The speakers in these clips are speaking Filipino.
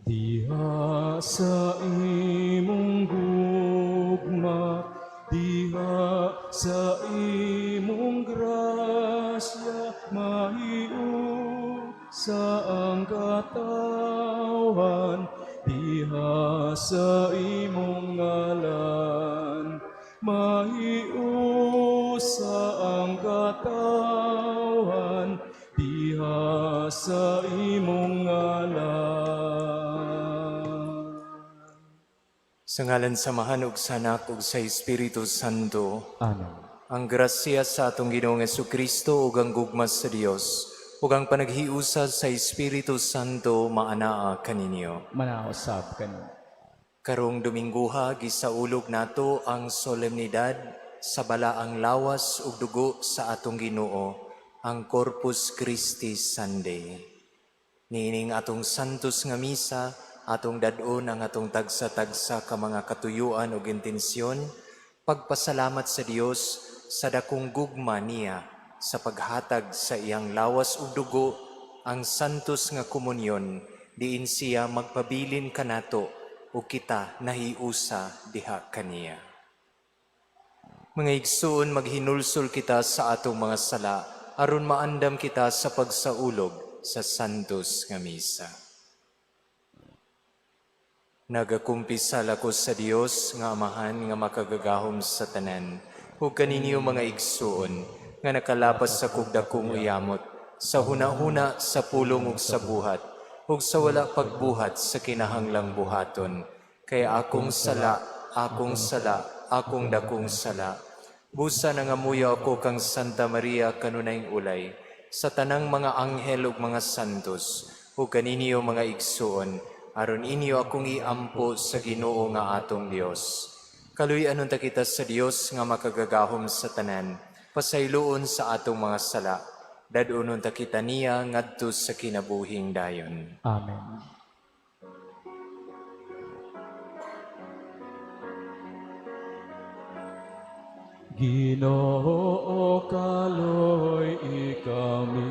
Diha sa imong gugma, diha sa imong grasya, mahiu sa ang katawan, diha sa imong ngalan, mahiu sa ang katawan, diha sa imong ngalan. Sa ngalan sa Amahan ug sa Anak ug sa Espiritu Santo, Amen. ang grasya sa atong Ginoong Jesucristo ug ang gugma sa Dios ug ang panaghiusa sa Espiritu Santo maanaa kaninyo. Manausap ka na. Karong Domingguha gisaulog nato ang solemnidad sa balaang lawas ug dugo sa atong Ginoo, ang Corpus Christi Sunday. Niining atong santos nga misa, atong dadon ang atong tagsa-tagsa ka mga katuyuan ug intensyon, pagpasalamat sa Dios sa dakong gugma niya sa paghatag sa iyang lawas ug dugo, ang santos nga komunyon, diin siya magpabilin kanato ug kita nahiusa diha kaniya. Mga igsoon, maghinulsol kita sa atong mga sala aron maandam kita sa pagsaulog sa santos nga misa. Nagakumpisal ako sa Dios nga Amahan nga makagagahom sa tanan, ug kaninyo mga igsoon nga nakalapas sa kugdakong uyamot, sa hunahuna, sa pulong ug sa buhat, ug sa wala pagbuhat sa kinahanglang buhaton. Kaya akong sala, akong dakong sala. Busa nangamuyo ako kang Santa Maria kanunayng ulay, sa tanang mga anghel ug mga santos, ug kaninyo mga igsoon, aron inyo akong iampo sa Ginoo nga atong Dios. Kaluy-anon ta kita sa Dios nga makagagahom sa tanan, pasayloon sa atong mga sala, dadunon ta kita niya ngadto sa kinabuhing dayon. Amen. Ginoo kaloy ikami,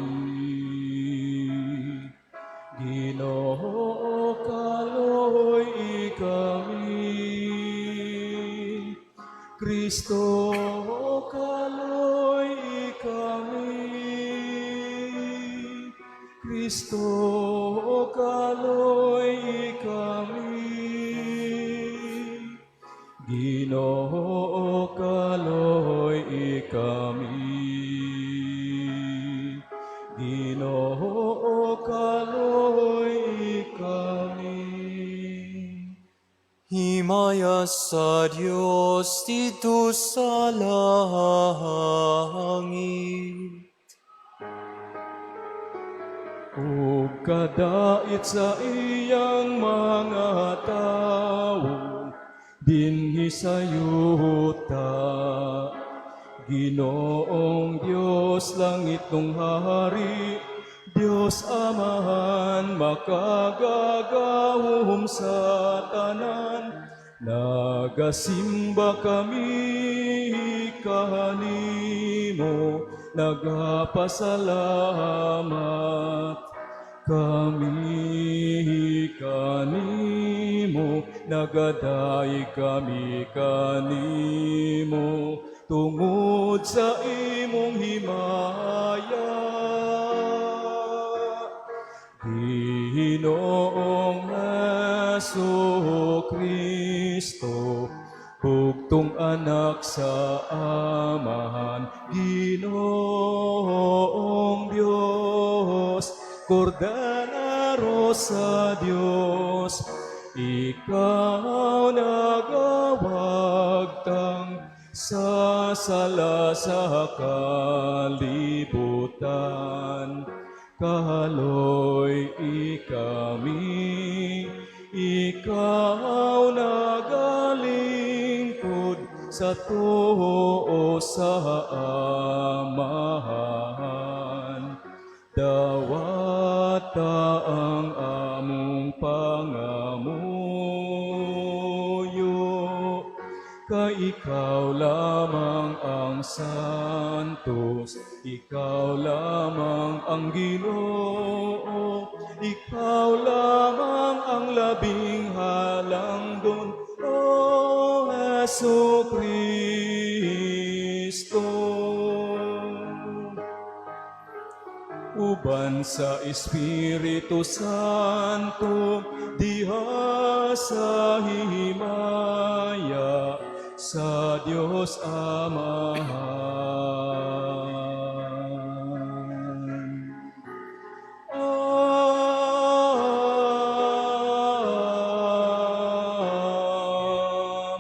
Ginoo kaloy ikami, Kristo kaloy ikami, Kristo kaloy ikami, Ginoo kaloy ikami, Ginoo kaloy ikami. Himaya sa Diyos dito sa langit. Ug kadait sa iyang mga tawo, dinhi sa yuta, Ginoong Diyos langit nung hari, Diyos Amahan makagagahom sa tanan, nagasimba kami kanimo, nagapasalamat kami kanimo, nagaday kami kanimo, tungod sa imong himaya. Ginoong Jesucristo, hugtong anak sa Amahan, Ginoong Diyos, Kordero sa Diyos, ikaw nagawagtang sa sala sa kalibutan. Kaloy ikami, ikaw nagalingkod sa tuo sa Amahan. Dawata ang among pangamuyo, kay ikaw lamang ang santos, ikaw lamang ang Ginoo, ikaw lamang ang labing halangdon, O Hesu Kristo. Uban sa Espiritu Santo, diha sa himaya sa Diyos Amahan.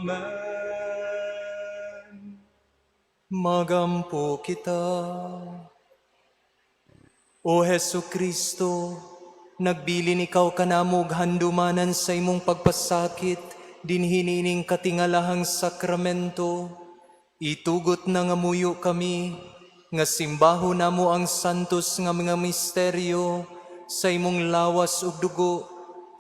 Amen. Magampo kita. O Hesu Kristo, nagbilin ikaw kanamog handumanan sa imong pagpasakit, din hinining katingalahang sakramento. Itugot na nga muyo kami, nga simbaho namo ang santos nga mga misteryo, sa imong lawas ug dugo,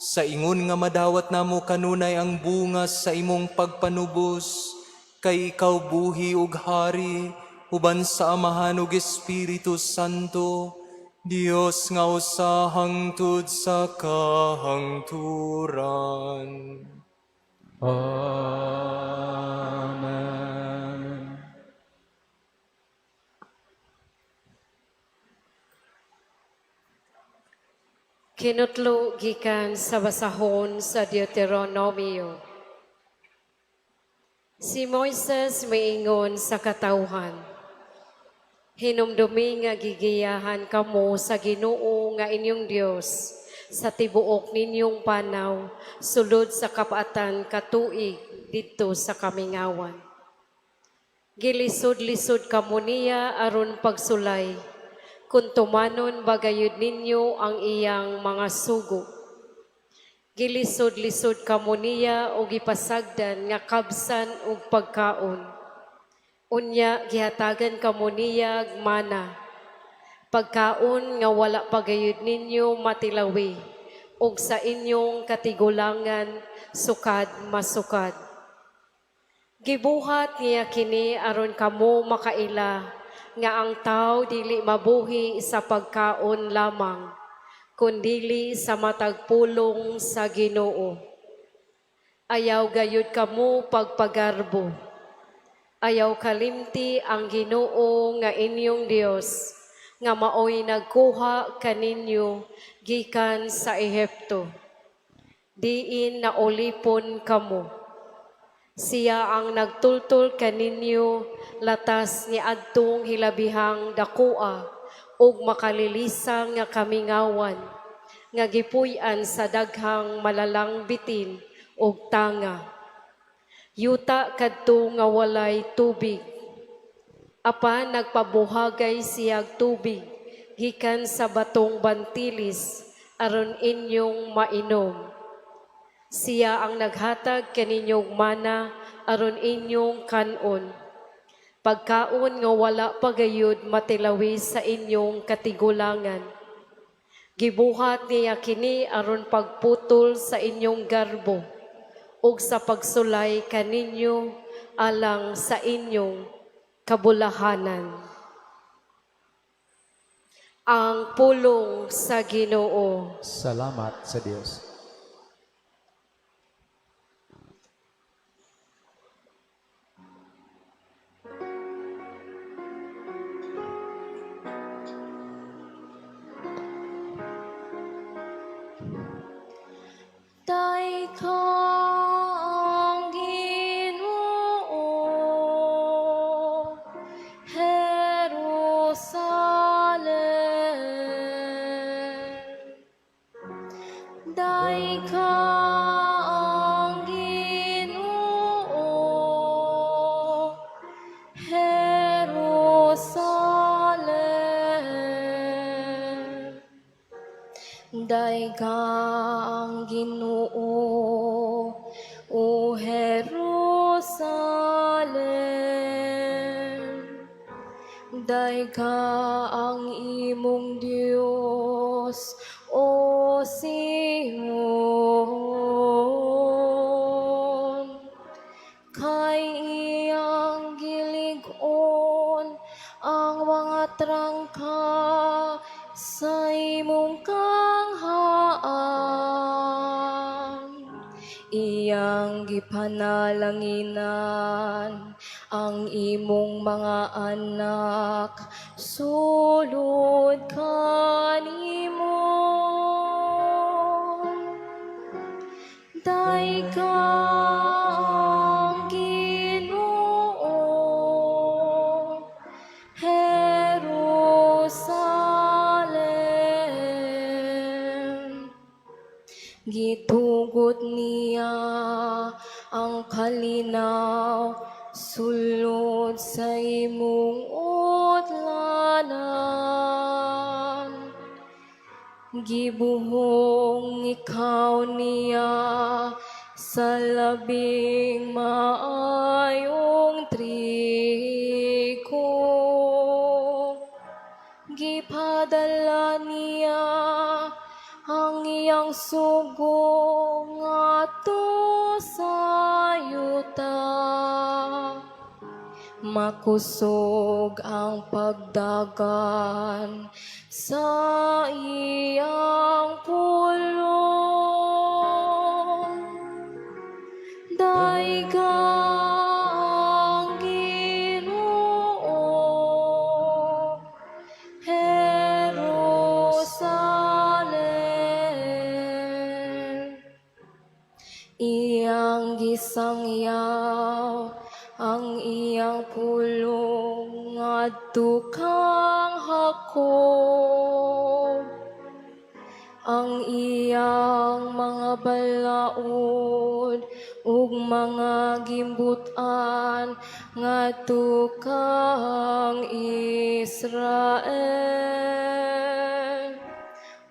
sa ingon nga madawat namo kanunay ang bunga sa imong pagpanubos, kay ikaw buhi ug hari, uban sa Amahan ug Espiritu Santo, Dios nga usa hangtod sa kahangturan. Amen. Kinutlo gikan sa basahon sa Deuteronomio. Si Moises miingon sa katawhan, hinumdumi nga gigiyahan kamo sa Ginoo nga inyong Dios sa tibuok ninyong panaw, sulod sa kapaatan katuig didto sa kamingawan. Gilisod-lisod kamo niya aron pagsulay, kung tumanon bagayod ninyo ang iyang mga sugo. Gilisod-lisod kamo niya o gipasagdan nga kabsan ug pagkaon. Unya gihatagan kamo niya mana, pagkaon nga wala pagayod ninyo matilawi, ug sa inyong katigulangan sukad masukad. Gibuhat niya kini aron kamo makaila nga ang tao dili mabuhi sa pagkaon lamang, kundili sa matag pulong sa Ginoo. Ayaw gayud kamo pagpagarbo. Ayaw kalimti ang Ginoo nga inyong Dios, nga maoy nagkuha kaninyo gikan sa Ehipto. Diin na ulipon kamo. Siya ang nagtultol kaninyo latas ni adtong hilabihang dakua ug makalilisang nga kamingawan, nga gipuy-an sa daghang malalang bitin ug tanga. Yuta kadto nga walay tubig. Apan nagpabuhagay siyag tubig gikan sa batong bantilis aron inyong mainom. Siya ang naghatag kaninyong mana aron inyong kanon. Pagkaon nga wala pagayud matilawi sa inyong katigulangan. Gibuhat niya kini aron pagputol sa inyong garbo ug sa pagsulay kaninyo alang sa inyong kabulahanan. Ang pulong sa Ginoo. Salamat sa Diyos. Daikang Ginoo, Jerusalem. Daikang Ginoo, Jerusalem. Daikang Ginoo, O Jerusalem. Daikang imong Dios, O Sion. Kay iyang gilig-on ang mga trangka sa imong kanghaan. iyang gipanalanginan ang imong mga anak sulod kanimo. Daikang Ginoo, Jerusalem, gitugot niya ang kalinaw sulod sa imong utlanan. Gibuhong ikaw niya sa labing maayong trigo. Gipadala niya ang iyang sugo ngadto sa yuta. Makusog ang pagdagan sa iyang pulong. Daikang Ginoo, Jerusalem, iyang gisangyaw ang iyang pulong ngadto kang Hakob. Ang iyang mga balaod ug mga gimbutan ngadto kang Israel.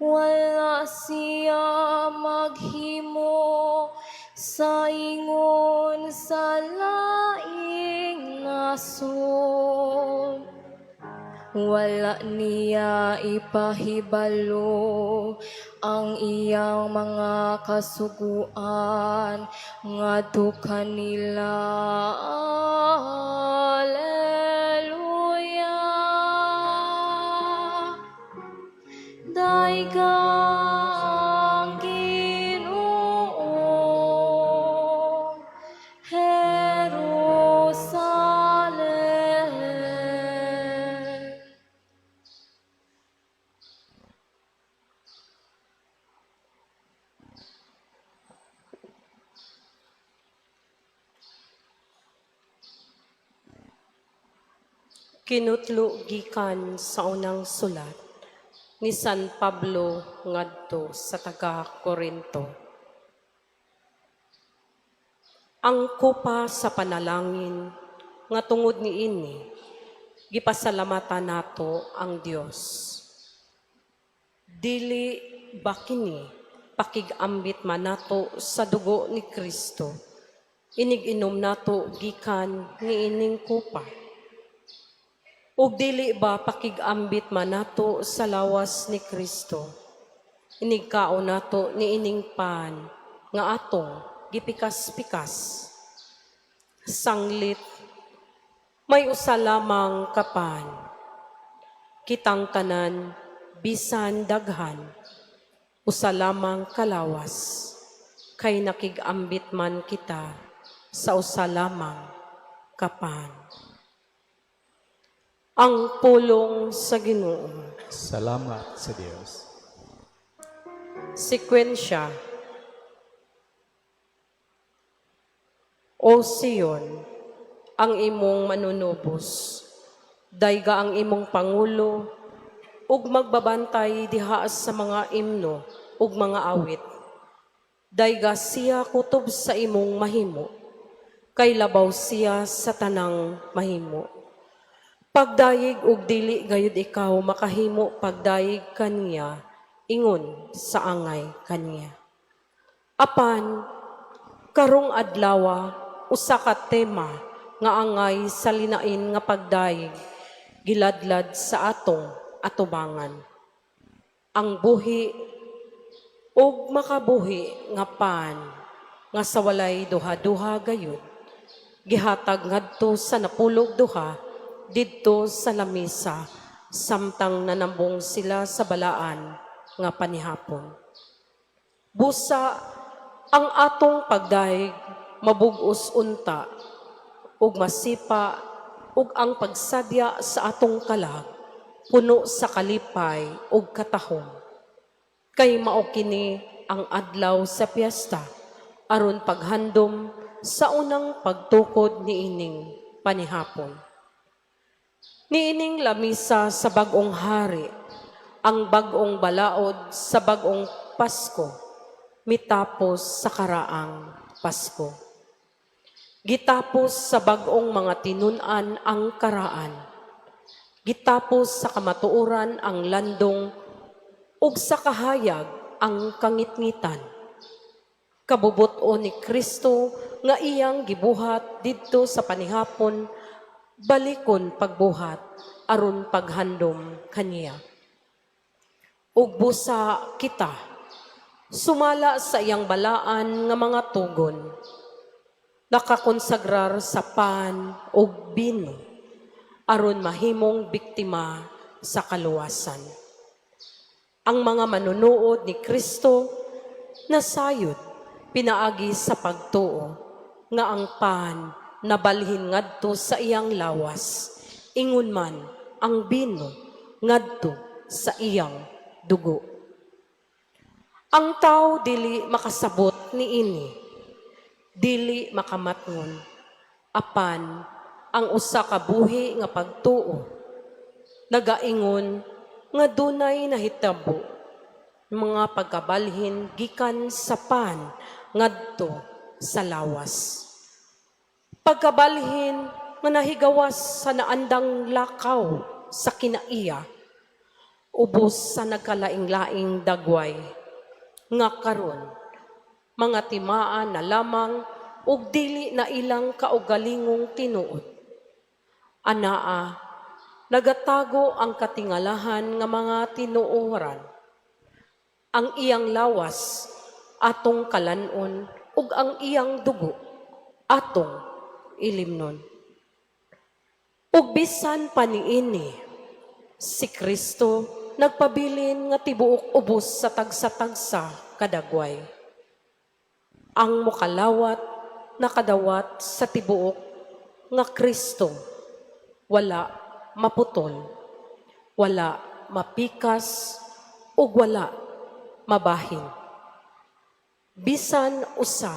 Wala siya maghimo sa ingon sa laing nason. Wala niya ipahibalo ang iyang mga kasuguan ngadto kanila. Alleluia. Daikang Ginoo, Jerusalem. Kinutlo gikan sa unang sulat ni San Pablo ngadto sa taga-Korinto. Ang kupa sa panalangin nga tungod niini gipasalamatan nato ang Dios. Dili ba kini pakigambit man nato sa dugo ni Kristo? Inig-inom nato gikan niining kupa. Ug dili ba pakigambit man nato sa lawas ni Kristo? Inigkaon nato niining pan nga atong gipikas-pikas. Sanglit, may usa lamang kapan. Kitang tanan, bisan daghan, usa lamang kalawas. Kay nakigambit man kita sa usa lamang kapan. Ang pulong sa Ginoo. Salamat sa Diyos. Sekwensya. O Sion, ang imong manunubos, dayga ang imong pangulo, ug magbabantay diha sa mga imno ug mga awit. Dayga siya kutob sa imong mahimo, kay labaw siya sa tanang mahimo. Pagdayeg ug dili gayud ikaw makahimo pagdayeg kaniya, ingon sa angay kaniya. Apan, karong adlaw, usa ka tema nga angay sa linain nga pagdayeg, giladlad sa atong atubangan. Ang buhi ug makabuhi nga pan, nga sa walay duha-duha gayud, gihatag ngadto sa napulog duha, didto sa lamisa, samtang nanambong sila sa balaan nga panihapon. Busa, Ang atong pagdaig mabug-os unta ug masipa ug ang pagsadya sa atong kalag puno sa kalipay ug katahom. Kay mao kini ang adlaw sa piyesta aron paghandom sa unang pagtukod niining panihapon. Niining lamisa sa bag-ong hari, ang bag-ong balaod sa bag-ong Pasko, mitapos sa karaang Pasko. Gitapos sa bag-ong mga tinun-an ang karaan, gitapos sa kamatuoran ang landong, ug sa kahayag ang kangitngitan. Kabubuto ni Kristo nga iyang gibuhat didto sa panihapon, balikon pagbuhat aron paghandom kaniya. Ug busa kita, sumala sa iyang balaan nga mga tugon, nakakonsagrar sa pan ug bino, aron mahimong biktima sa kaluwasan. Ang mga manunuod ni Kristo nasayod pinaagi sa pagtuo nga ang pan nabalhin ngadto sa iyang lawas, ingon man ang bino ngadto sa iyang dugo. Ang tao dili makasabot niini, dili makamatngon, apan ang usa ka buhi nga pagtuo nagaingon nga dunay nahitabo mga pagkabalhin gikan sa pan ngadto sa lawas. Pagkabalhin nga nahigawas sa naandang lakaw sa kinaiya, ubos sa nagkalaing-laing dagway, nga karon mga timaan na lamang ug dili na ilang kaugalingong tinuod. Anaa, nagatago ang katingalahan nga mga tinuoran. Ang iyang lawas, atong kalanon, ug ang iyang dugo, atong ilimnon. Ug bisan pa niini, si Kristo nagpabilin nga tibuok ubos sa tagsa-tagsa kadagway. Ang mokalawat nakadawat sa tibuok nga Kristo, wala maputol, wala mapikas, ug wala mabahin. Bisan usa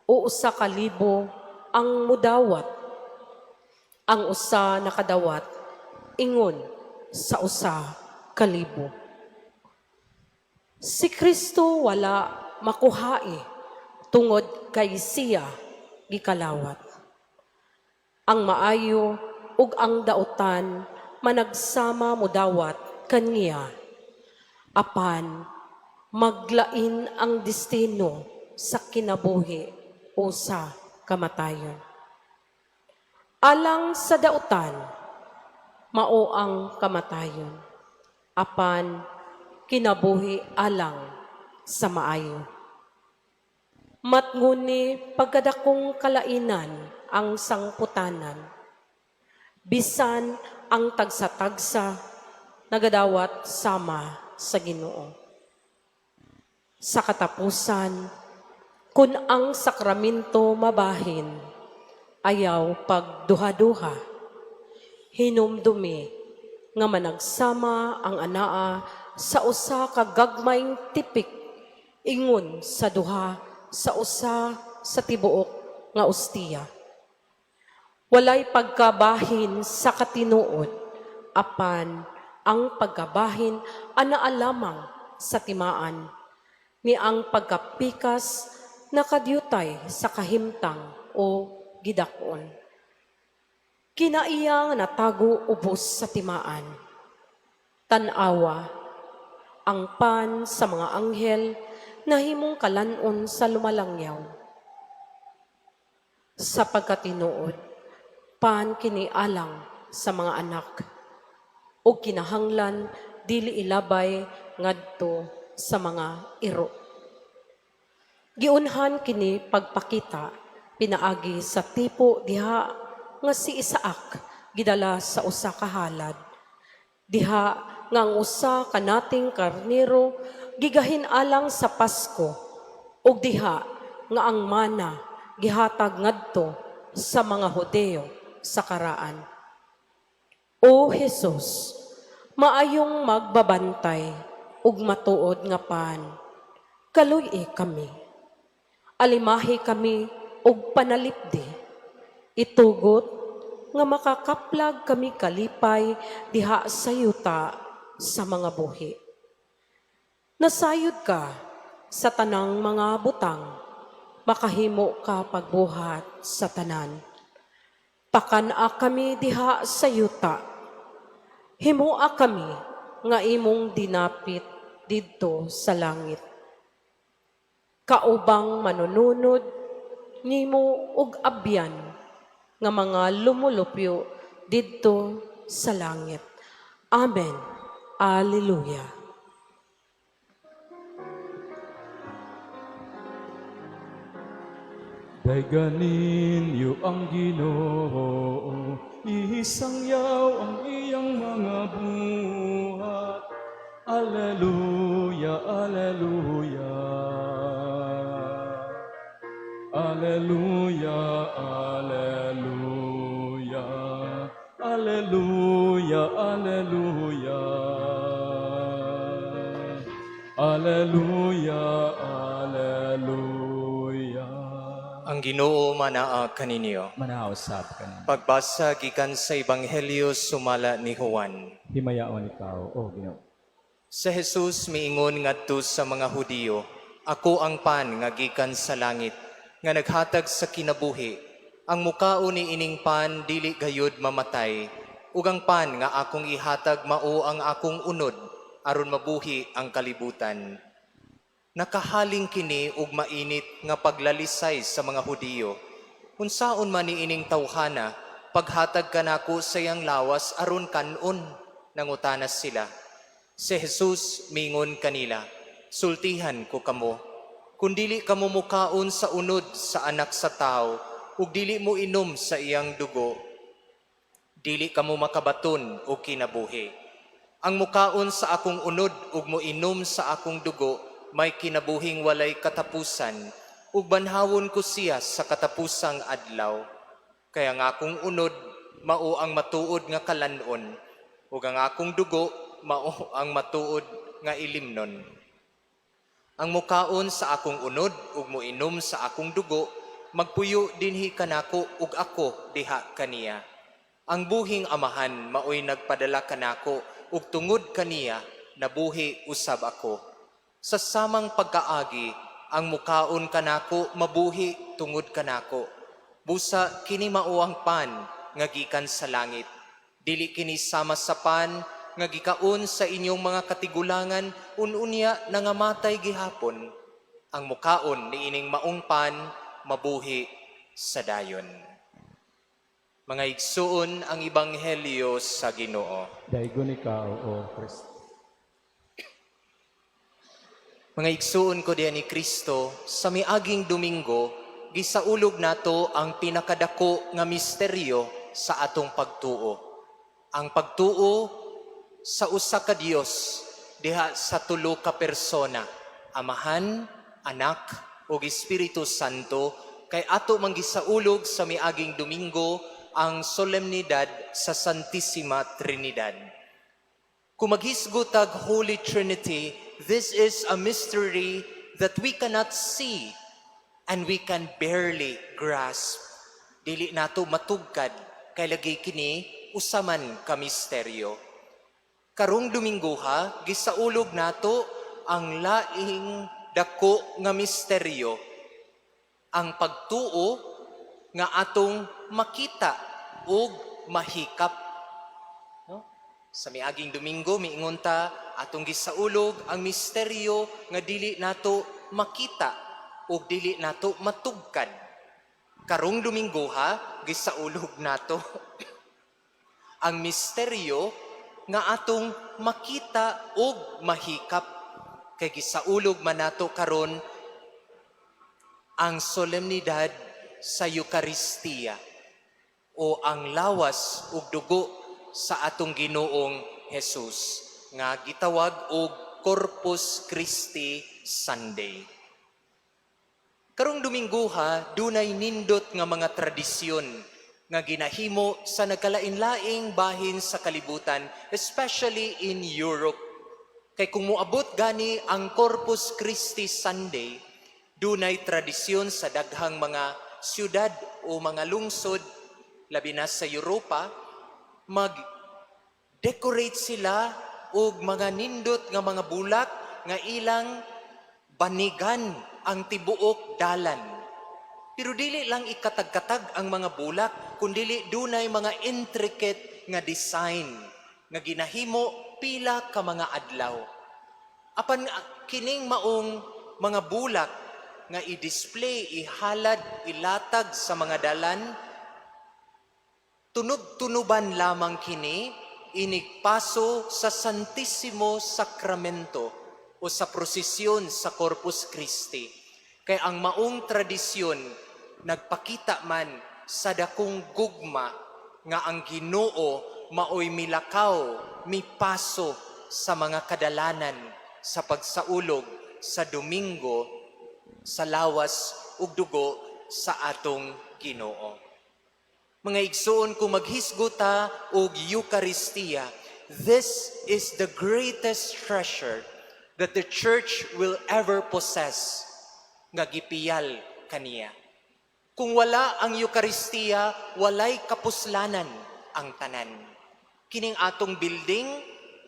o usa ka libo ang mudawat, ang usa nakadawat ingon sa usa ka libo. Si Kristo wala makuhai tungod kay siya gikalawat. Ang maayo ug ang dautan managsama mudawat kaniya, apan maglain ang destino sa kinabuhi o sa kamatayon. Alang sa dautan, mao ang kamatayon, apan kinabuhi alang sa maayo. Matnguni pagkadakong kalainan ang sangputanan, bisan ang tagsa-tagsa nagadawat sama sa Ginoo. Sa katapusan, kun ang sakramento mabahin, ayaw pagduha-duha, hinumdumi nga managsama ang anaa sa usa ka gagmayng tipik, ingon sa duha sa usa sa tibuok nga ostiya. Walay pagkabahin sa katinuod, apan ang pagkabahin anaa lamang sa timaan, ni ang pagkapikas nakadyutay sa kahimtang o gidakon. Kinaiyang natago ubos sa timaan. Tanawa, ang pan sa mga anghel na himong kalanon sa lumalangyaw. Sa pagkatinuod, pan kinialang sa mga anak, o kinahanglan dili ilabay ngadto sa mga iro. Giunhan kini pagpakita pinaagi sa tipo diha nga si Isaac gidala sa usa ka halad. Diha nga ang usa kanating karnero gigahin alang sa Pasko, ug diha nga ang mana gihatag ngadto sa mga Hudeo sa karaan. O Jesus, maayong magbabantay ug matuod nga pan, kaluy kami. Alimahi kami og panalipdi, itugot nga makakaplag kami kalipay diha sa yuta sa mga buhi. Nasayod ka sa tanang mga butang, makahimo ka pagbuhat sa tanan. Pakana kami diha sa yuta, himoa kami nga imong dinapit didto sa langit. Kaubang manununod nimo og abyan nga mga lumulupyo didto sa langit. Amen. Alleluia. Dayganin niyo ang Ginoo, isangyaw ang iyang mga buhat. Alleluia, alleluia. Alleluia, alleluia. Alleluia, alleluia. Alleluia, alleluia. Ang Ginoo manaa kaninyo. Manausap ka na. Pagbasa gikan sa Ebanghelyo sumala ni Juan. Himayaon ikaw, O Ginoo. Sa Jesus miingon ngadto sa mga Hudiyo, ako ang pan nga gikan sa langit, nga naghatag sa kinabuhi. Ang mukao ni ining pan dili gayud mamatay, ug ang pan nga akong ihatag mao ang akong unod, aron mabuhi ang kalibutan. Nakahaling kini ug mainit nga paglalisay sa mga Hudiyo. Unsaon man ni ining tawhana, paghatag kanako sa iyang lawas aron kanon, nangutanas sila. Si Jesus mingon kanila, sultihan ko kamo, kung dili kamo mukaon sa unod sa anak sa tao, ug dili mo inom sa iyang dugo, dili kamo makabaton o kinabuhi. Ang mukaon sa akong unod ug mo inom sa akong dugo, may kinabuhing walay katapusan, ug banhawon ko siya sa katapusang adlaw. Kaya nga akong unod, mao ang matuod nga kalanon, ug ang akong dugo, mao ang matuod nga ilimnon. Ang mukaon sa akong unod ug moinom sa akong dugo, magpuyo dinhi kanako ug ako diha kaniya. Ang buhing amahan maoy nagpadala kanako ug tungod kaniya nabuhi usab ako. Sa samang pagkaagi, ang mukaon kanako mabuhi tungod kanako. Busa kini mao ang pan nga gikan sa langit. Dili kini sama sa pan nga gikaon sa inyong mga katigulangan, ununya nangamatay gihapon. Ang mukaon ni ining maong pan, mabuhi sa dayon. Mga igsuon ang Ebanghelyo sa Ginoo. Daygon ikaw, O Kristo. Mga igsuon ko diyan ni Kristo, sa miaging Domingo, gisaulog nato ang pinakadako nga misteryo sa atong pagtuo. Ang pagtuo sa usa ka Dios diha sa tulo ka persona, Amahan, Anak ug Espiritu Santo, kay ato man gisaulog sa miaging Domingo ang solemnidad sa Santissima Trinidad. Kung maghisgotag Holy Trinity, this is a mystery that we cannot see and we can barely grasp. Dili nato matugkad kay lagi kini usaman ka misteryo. Karong Domingo ha, gisaulog nato ang laing dako nga misteryo, ang pagtuo nga atong makita ug mahikap. No? Sa miaging Domingo miingon ta atong gisaulog ang misteryo nga dili nato makita ug dili nato matugkad. Karong Domingo ha, gisaulog nato ang misteryo nga atong makita ug mahikap, kay gisaulog man nato karon ang solemnidad sa Eucharistia o ang lawas ug dugo sa atong Ginoong Jesus nga gitawag og Corpus Christi Sunday. Karong Domingo dunay nindot nga mga tradisyon nga ginahimo sa nagkalain-laing bahin sa kalibutan, especially in Europe. Kay kung moabot gani ang Corpus Christi Sunday, dunay tradisyon sa daghang mga siyudad o mga lungsod, labi na sa Europa, mag-decorate sila og mga nindot nga mga bulak nga ilang banigan ang tibuok dalan. Pero dili lang ikatag-katag ang mga bulak, kundili dunay mga intricate nga design nga ginahimo pila ka mga adlaw. Apan kining maong mga bulak nga i-display, ihalad, ilatag sa mga dalan, tunog-tunuban lamang kini, inigpaso sa Santissimo Sacramento o sa prosesyon sa Corpus Christi. Kaya ang maong tradisyon nagpakita man sa dakong gugma nga ang Ginoo maoy milakaw, mipaso sa mga kadalanan sa pagsaulog sa Domingo sa lawas ug dugo sa atong Ginoo. Mga igsoon, kung maghisgota og Eucharistia, this is the greatest treasure that the church will ever possess, nga gipiyal kaniya. Kung wala ang Eucharistia, walay kapuslanan ang tanan. Kining atong building,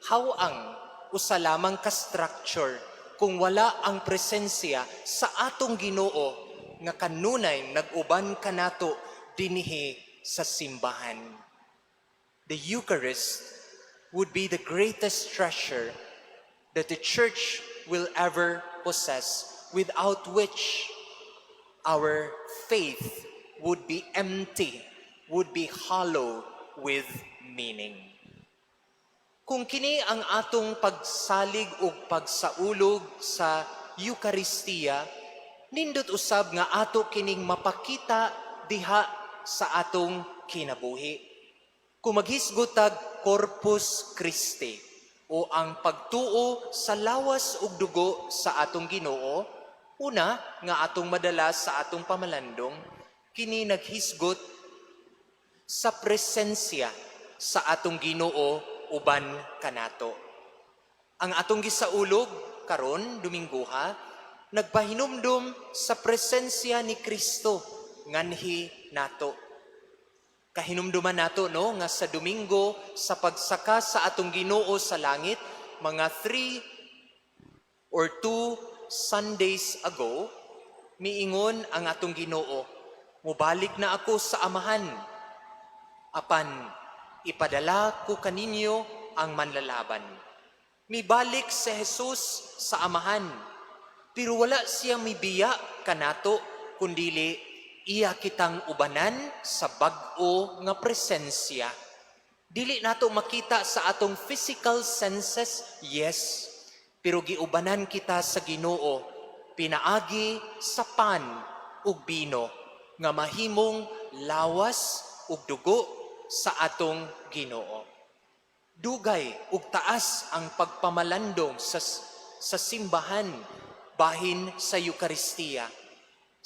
hawang usa lamang ka structure kung wala ang presensya sa atong Ginoo nga kanunay nag-uban kanato dinhi sa simbahan. The Eucharist would be the greatest treasure that the church will ever possess, without which our faith would be empty, would be hollow with meaning. Kung kini ang atong pagsalig o pagsaulog sa Eucharistia, nindot usab nga ato kining mapakita diha sa atong kinabuhi. Kung maghisgotag Corpus Christi o ang pagtuo sa lawas ug dugo sa atong Ginoo, una nga atong madala sa atong pamalandong, kini naghisgot sa presensya sa atong Ginoo uban kanato. Ang atong gisaulog karon Domingo nagpahinumdum sa presensya ni Kristo nganhi nato. Kahinumduman nato no nga sa Domingo sa pagsaka sa atong Ginoo sa langit, mga 3 or 2 Sundays ago, miingon ang atong Ginoo, mubalik na ako sa Amahan, apan ipadala ko kaninyo ang manlalaban. Mibalik si Jesus sa Amahan, pero wala siya mibiya kanato, kundili iya kitang ubanan sa bag-o nga presensya. Dili nato makita sa atong physical senses, yes, pero giubanan kita sa Ginoo, pinaagi sa pan ug bino nga mahimong lawas ug dugo sa atong Ginoo. Dugay ug taas ang pagpamalandong sa simbahan bahin sa Eucharistia.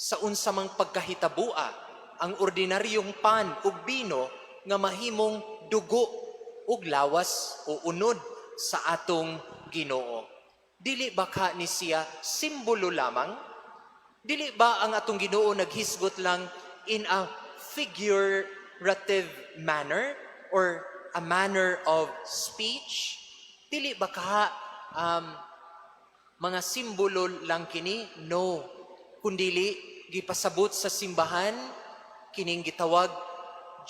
Sa unsa mang pagkahitabua ang ordinaryong pan ug bino nga mahimong dugo ug lawas o unod sa atong Ginoo. Dili ba ka ni siya simbolo lamang? Dili ba ang atong Ginoo naghisgot lang in a figurative manner or a manner of speech? Dili ba ka mga simbolo lang kini? No. Kundili gipasabot sa simbahan, kining gitawag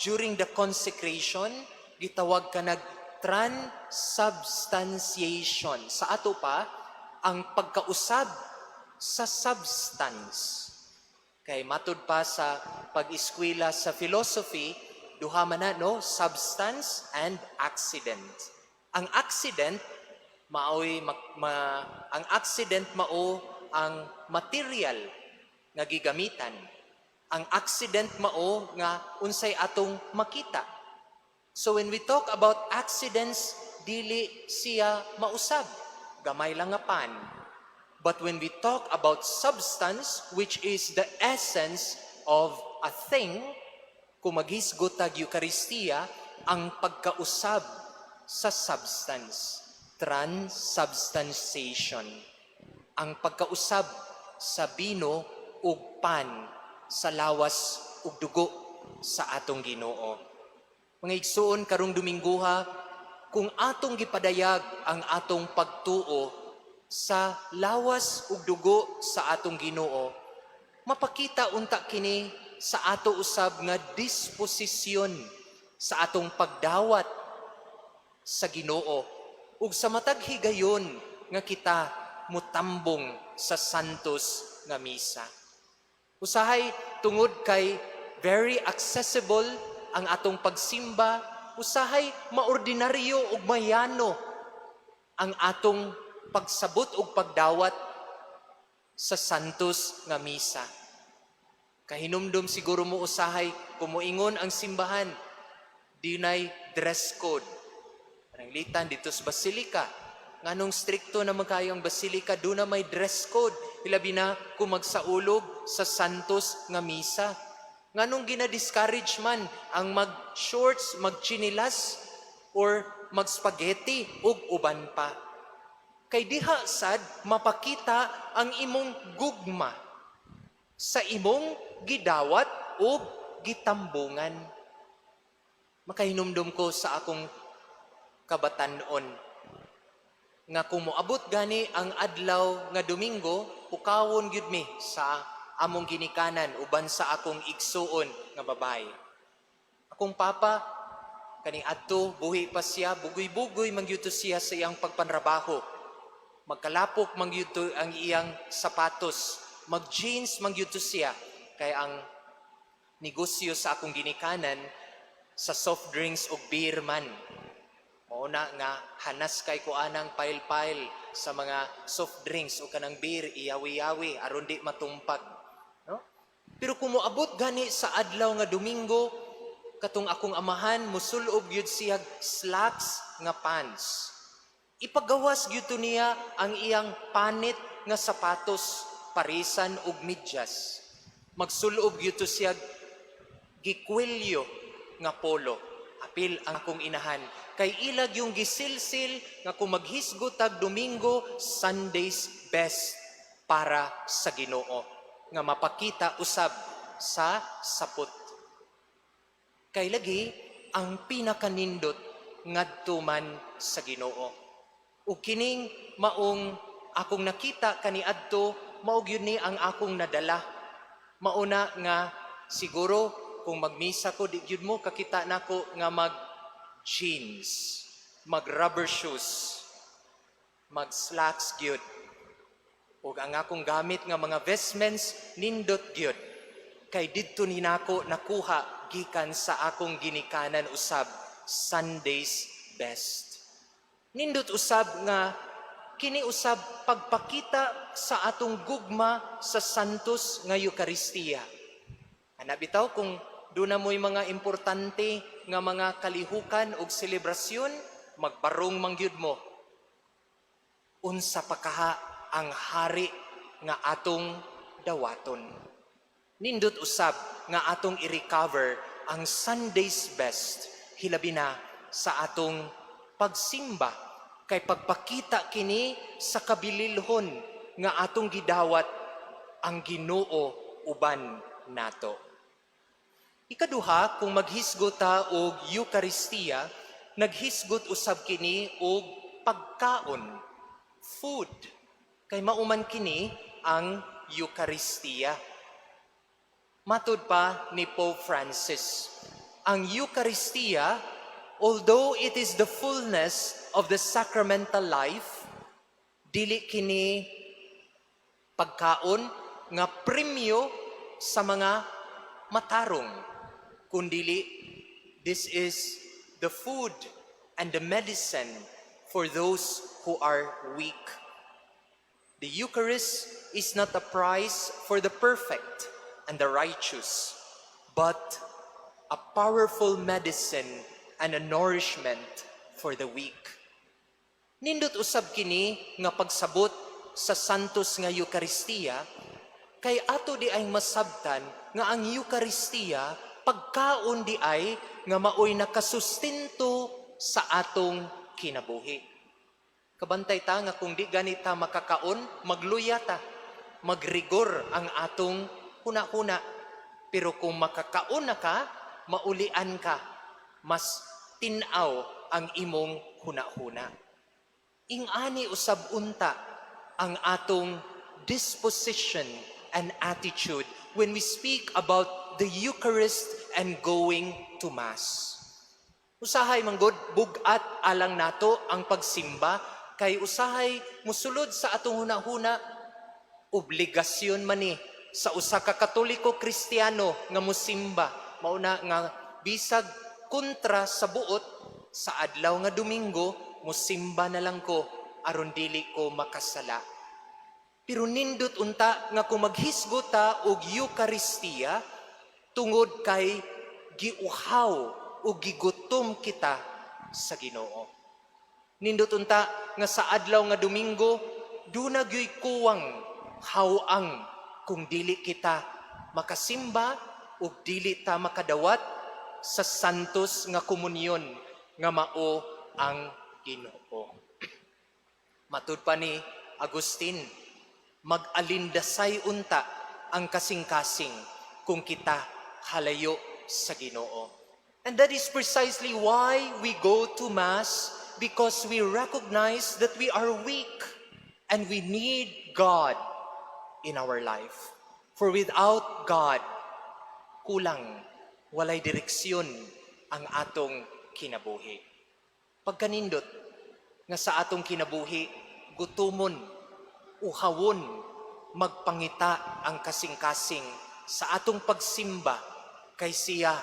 during the consecration, gitawag ka transubstantiation. Sa ato pa, ang pagkausab sa substance. Kay matud pa sa pag-eskwela sa philosophy, duha man na, no? Substance and accident. Ang accident, ang accident mao ang material nga gigamitan. Ang accident mao nga unsay atong makita. So when we talk about accidents, dili siya mausab. Gamay lang nga pan, But when we talk about substance, which is the essence of a thing, kung maghisgot tag Eucharistia, ang pagkausab sa substance, transubstantiation. Ang pagkausab sa bino ug pan, sa lawas ug dugo sa atong Ginoo. Mga igsoon karong Dominguha, kung atong gipadayag ang atong pagtuo sa lawas ug dugo sa atong Ginoo, mapakita unta kini sa ato usab nga disposisyon sa atong pagdawat sa Ginoo ug sa matag higayon nga kita mutambong sa santos nga misa. Usahay tungod kay very accessible ang atong pagsimba, usahay maordinaryo ug mayano ang atong pagsabot ug pagdawat sa santos nga misa. Kahinumdum siguro mo usahay kumuingon ang simbahan, dinay dress code. Pananglitan dito sa basilika, nganong strikto na magkayo ang basilika, doon na may dress code. Ilabi na kung magsaulog sa santos nga misa. Nganong gina-discourage man ang mag-shorts, mag-chinilas, or mag-spaghetti ug uban pa. Kay diha sad mapakita ang imong gugma sa imong gidawat o gitambungan. Makahinumdum ko sa akong kabatanon nga kung moabot gani ang adlaw nga Domingo, pukawon gyud mi sa among ginikanan uban sa akong igsuon nga babae. Akong papa kani adto buhi pa siya, bugoy-bugoy mangyuto siya sa iyang pagpanrabaho. Magkalapok mangyuto ang iyang sapatos, mag-jeans mangyuto siya. Kaya ang negosyo sa akong ginikanan sa soft drinks o beer man. Mauna nga hanas kay ko anang pile-pile sa mga soft drinks o kanang beer, iyawi-yawi aron di matumpag. No? Pero kung moabot gani sa adlaw nga Domingo, katong akong amahan musulob gyud siya slacks nga pants. Ipagawas gyud niya ang iyang panit nga sapatos, parisan ug medyas. Magsulob gyud siya gikwelyo nga polo. Apil ang akong inahan. Kay ilag yung gisilsil nga kung maghisgot tag Domingo, Sunday's best para sa Ginoo. Nga mapakita usab sa sapot. Kay lagi ang pinakanindot ngadto man sa Ginoo. Ug kining maong akong nakita kaniadto, mao gyud ni ang akong nadala. Mauna nga siguro kung magmisa ko, di gyud mo kakita nako nga mag-jeans, mag-rubber shoes, mag-slacks gyud. Ug ang akong gamit nga mga vestments, nindot gyud. Kay didto ni nako nakuha gikan sa akong ginikanan usab, Sunday's best. Nindot usab nga, kini usab pagpakita sa atong gugma sa santos nga Eucharistia. Ana bitaw kung doon na mo'y mga importante nga mga kalihukan o selebrasyon, magbarong mangyud mo. Unsa pa kaha ang hari nga atong dawaton. Nindot usab nga atong i-recover ang Sunday's best, hilabi na sa atong pagsimba, kay pagpakita kini sa kabililhon nga atong gidawat ang Ginoo uban nato. Ikaduha, kung maghisgot ta og Eucharistia, naghisgot usab kini og pagkaon, food. Kay mauman kini ang Eucharistia. Matud pa ni Pope Francis, ang Eucharistia, although it is the fullness of the sacramental life, dili kini pagkaon nga premyo sa mga matarong, kundili this is the food and the medicine for those who are weak. The Eucharist is not a prize for the perfect and the righteous, but a powerful medicine and a nourishment for the weak. Nindot usab kini nga pagsabot sa santos nga Eucharistia, kay ato di ay masabtan nga ang Eucharistia pagkaon di ay nga maoy nakasustinto sa atong kinabuhi. Kabantay ta nga kung di ganita makakaon, magluya ta, magrigor ang atong huna-huna. Pero kung makakaon na ka, maulian ka, mas tinaw ang imong huna-huna. Ingani usab unta ang atong disposition and attitude when we speak about the Eucharist and going to Mass. Usahay manggod bugat alang nato ang pagsimba, kay usahay musulod sa atong hunahuna, obligasyon man ni sa usa ka Katoliko Kristiyano nga musimba. Mauna nga bisag kontra sa buot, sa adlaw nga Domingo musimba na lang ko aron dili ko makasala. Pero nindot unta nga kung maghisgot ta og Eucharistia tungod kay giuhaw o gigutom kita sa Ginoo. Nindot unta nga sa adlaw nga Domingo duna gyoy kuwang hawang kung dili kita makasimba o dili ta makadawat sa santos nga komunyon nga mao ang Ginoo. Matud pa ni Agustin, mag-alindasay unta ang kasing-kasing kung kita halayo sa Ginoo. And that is precisely why we go to Mass, because we recognize that we are weak and we need God in our life. For without God, kulang, walay direksyon ang atong kinabuhi. Pagkanindot nga sa atong kinabuhi, gutumon, uhawon, magpangita ang kasing-kasing sa atong pagsimba kay siya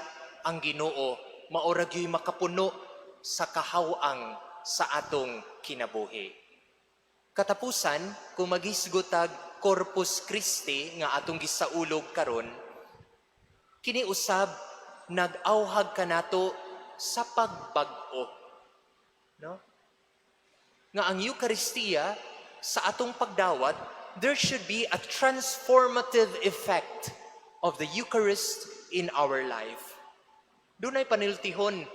ang Ginoo, maura gyoy makapuno sa kahawang sa atong kinabuhi. Katapusan, kung maghisgotag Corpus Christi nga atong gisaulog karon, kini usab nag-awhag kanato sa pagbag-o. No? Nga ang Eucharistia sa atong pagdawat, there should be a transformative effect of the Eucharist in our life. Dunay paniltihon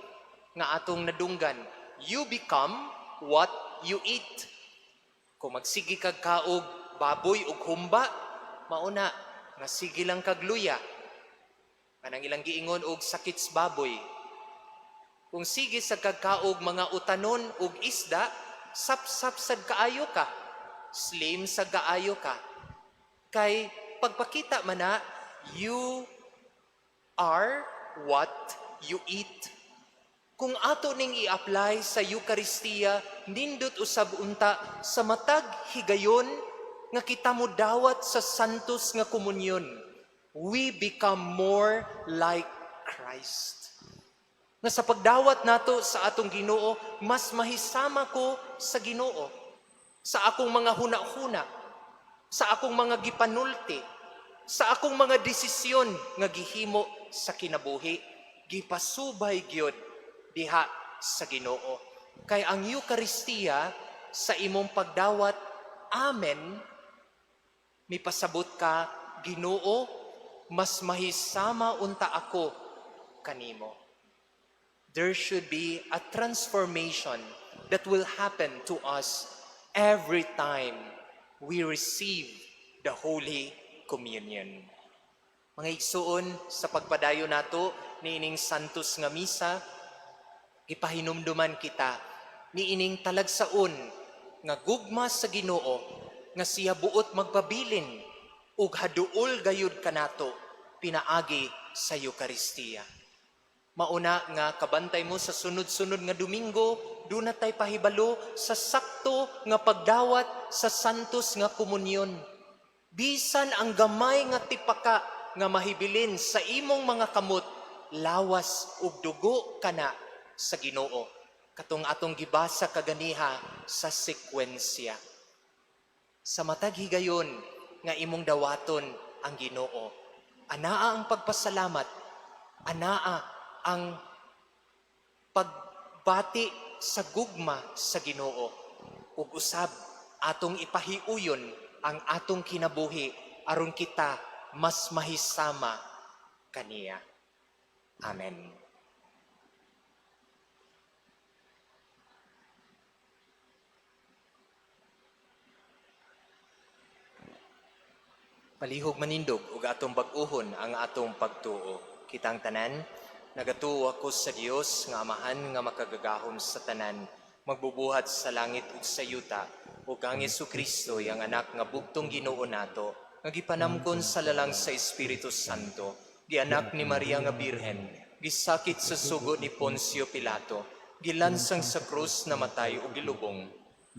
nga atong nadunggan, you become what you eat. Kung magsigi kag kaog baboy ug humba, mauna nga sige lang kag luya. Kanang ilang giingon og sakits baboy. Kung sige sa kagkaog mga utanon ug isda, sap-sap sad kaayo ka, slim sa kaayo ka. Kay pagpakita man na, you are what you eat. Kung ato ning i-apply sa Eucharistia, nindot usab unta sa matag higayon nga kita mo dawat sa santos nga komunyon. We become more like Christ. Nga sa pagdawat nato sa atong Ginoo, mas mahisama ko sa Ginoo. Sa akong mga huna-huna, sa akong mga gipanulti, sa akong mga desisyon nga gihimo sa kinabuhi, gipasubay gyud diha sa Ginoo. Kay ang Eucharistia sa imong pagdawat, amen, mipasabot ka, Ginoo, mas mahisama unta ako kanimo. There should be a transformation that will happen to us every time we receive the Holy Communion. Mga igsuon, sa pagpadayo nato niining santos nga misa, ipahinumduman kita niining talagsaon nga gugma sa Ginoo nga siya buot magpabilin ug haduol gayud kanato pinaagi sa Eucharistia. Mauna nga kabantay mo sa sunod-sunod nga Domingo, doon na tayo pahibalo sa sakto nga pagdawat sa santos nga komunyon. Bisan ang gamay nga tipaka nga mahibilin sa imong mga kamot, lawas ug dugo kana sa Ginoo. Katong atong gibasa kaganiha sa sekwensya. Sa matag higayon nga imong dawaton ang Ginoo, anaa ang pagpasalamat, anaa ang pagbati sa gugma sa Ginoo, ug usab atong ipahiuyon ang atong kinabuhi aron kita mas mahisama kaniya. Amen. Palihog manindog ug atong bag-uhon ang atong pagtuo. Kitang tanan, nagatuo ako sa Dios nga Amahan nga makagagahom sa tanan, magbubuhat sa langit ug sa yuta, ug ang Jesucristo yang anak nga bugtong Ginoo nato, nga gipanamkon sa lalang sa Espiritu Santo, gianak ni Maria nga Birhen, gisakit sa sugo ni Poncio Pilato, gilansang sa krus na matay ug gilubong.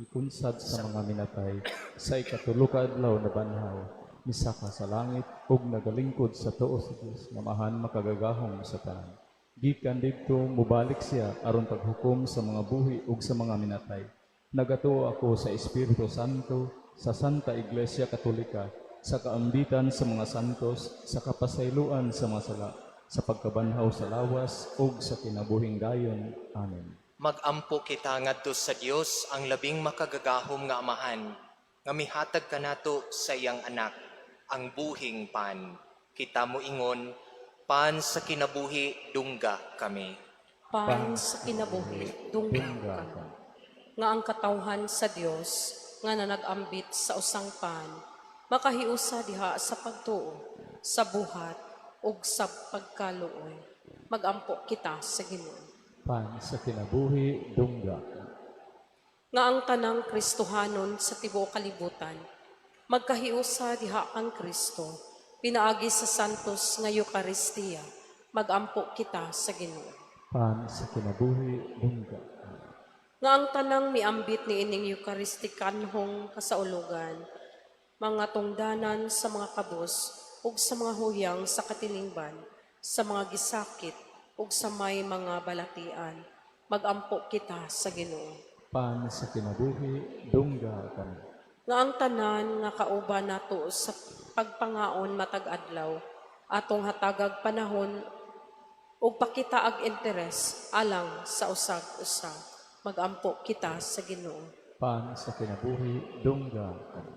Ikunsad sa mga minatay, sa ikatulo ka adlaw na banhaw, misaka sa langit, ug nagalingkod sa tuo sa Dios, nga Amahan makagagahom sa tanan. Gikan didto mubalik siya aron paghukom sa mga buhi ug sa mga minatay. Nagatuo ako sa Espiritu Santo, sa Santa Iglesia Katolika, sa kaambitan sa mga santos, sa kapasayloan sa mga sala, sa pagkabanhaw sa lawas ug sa kinabuhing dayon. Amen. Magampo kita ngadto sa Dios ang labing makagagahom nga Amahan, nga mihatag kanato sa iyang anak, ang buhing pan. Kita mo ingon, pan sa kinabuhi, dungga kami. Pan sa kinabuhi, dungga ka. Nga ang katawhan sa Dios, nga nanagambit sa usang pan, makahiusa diha sa pagtuo, sa buhat, ug sa pagkaluoy. Magampo kita sa Ginoo. Pan sa kinabuhi, dungga ka. Nga ang tanang Kristohanon sa tibuok kalibutan, magkahiusa diha ang Kristo, pinaagi sa santos nga Eucharistia, magampo kita sa Ginoo. Pan sa kinabuhi, dungga ka. Nga ang tanang miambit ni ining Eucharistikanhong kasaulugan, mga tungdanan sa mga kabus, ug sa mga huyang sa katilingban, sa mga gisakit, ug sa may mga balatian, magampo kita sa Ginoo. Pan sa kinabuhi, dungga kami. Nga ang tanan nga kauban nato sa pagpangaon matag adlaw, atong hatagag panahon ug pakitaag interes alang sa usag-usag, magampo kita sa Ginoo. Pan sa kinabuhi, dungga kami.